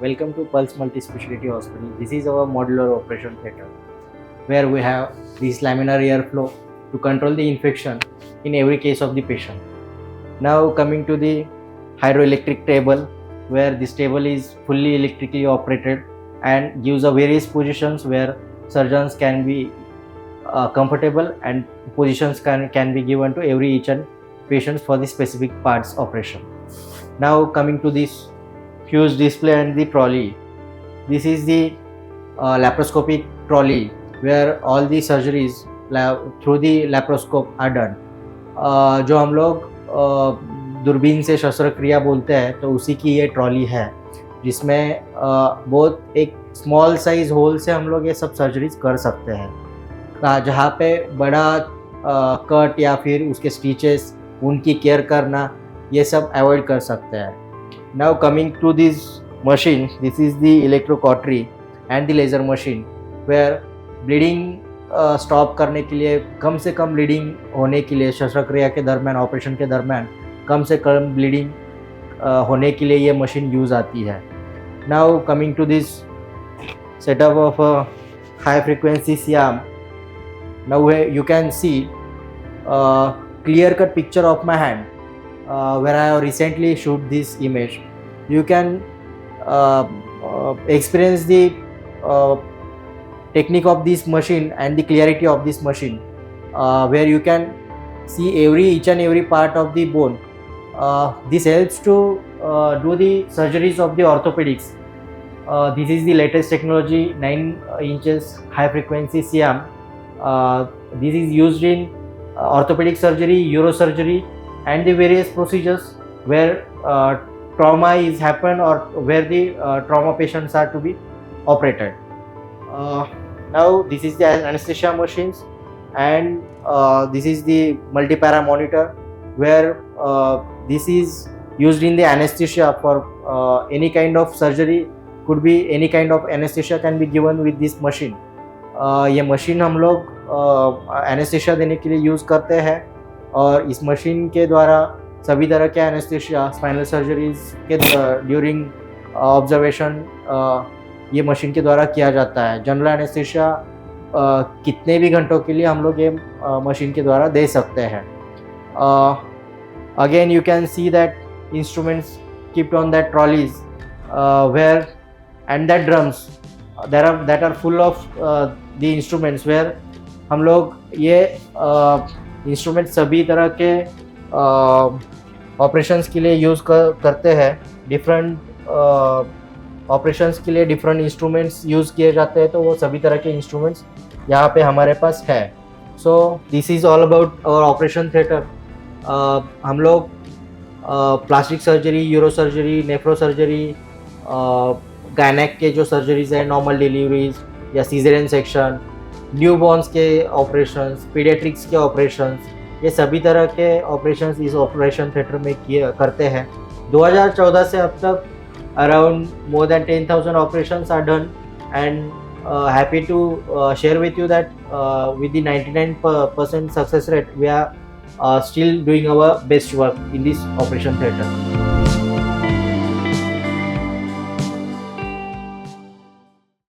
Welcome to Pulse Multi-Speciality Hospital. This is our modular operation theatre where we have this laminar airflow to control the infection in every case of the patient. Now coming to the hydroelectric table, where this table is fully electrically operated and gives a various positions where surgeons can be comfortable, and positions can be given to every each and patients for the specific parts operation. Now coming to this huge display and the trolley. This is the laparoscopic trolley where all the surgeries through the laparoscope are done. जो हम लोग दूरबीन से शस्त्रक्रिया बोलते हैं तो उसी की ये ट्रॉली है, जिसमें बहुत एक स्मॉल साइज होल से हम लोग ये सब सर्जरीज कर सकते हैं, जहाँ पे बड़ा कट या फिर उसके स्टिचेस उनकी केयर करना ये सब अवॉइड कर सकते हैं. Now coming to this machine, this is the electrocautery and the laser machine where bleeding stop करने के लिए, कम से कम ब्लीडिंग होने के लिए, शस्त्रक्रिया के दरमियान, ऑपरेशन के दरमियान कम से कम ब्लीडिंग होने के लिए ये मशीन यूज़ आती है. Now coming to this setup of high frequency C arm. Now you can see clear cut picture of my hand where I have recently shoot this image. You can experience the technique of this machine and the clarity of this machine, where you can see each and every part of the bone. This helps to do the surgeries of the orthopedics. This is the latest technology, 9 inches high frequency CM. This is used in orthopedic surgery, neurosurgery and the various procedures where trauma is happened or where the trauma patients are to be operated. Now this is the anesthesia machines, and this is the multi-para monitor where this is used in the anesthesia for any kind of surgery. Could be any kind of anesthesia can be given with this machine. ये machine हम लोग anaesthesia देने के लिए use करते हैं, और इस मशीन के द्वारा सभी तरह के एनेस्थेशिया, स्पाइनल सर्जरीज के ड्यूरिंग ऑब्जर्वेशन ये मशीन के द्वारा किया जाता है. जनरल एनेस्थेशिया कितने भी घंटों के लिए हम लोग ये मशीन के द्वारा दे सकते हैं. Again you can see that instruments keeped on that trolleys where and that drums that are full of the instruments, where हम लोग ये इंस्ट्रूमेंट सभी तरह के ऑपरेशंस के लिए यूज़ करते हैं. डिफरेंट ऑपरेशंस के लिए डिफरेंट इंस्ट्रूमेंट्स यूज़ किए जाते हैं, तो वो सभी तरह के इंस्ट्रूमेंट्स यहाँ पे हमारे पास है. So this is all about our operation theatre. हम लोग plastic surgery, uro surgery, nephro surgery, gynaec के जो सर्जरीज है, नॉर्मल डिलीवरीज या सीजरियन सेक्शन, न्यूबॉर्न्स के ऑपरेशंस, पीडियाट्रिक्स के ऑपरेशंस, ये सभी तरह के ऑपरेशंस इस ऑपरेशन थिएटर में करते हैं. 2014 से अब तक around more than 10,000 operations are done, and happy to share with you that with the 99% success rate we are still doing our best work in this operation theatre.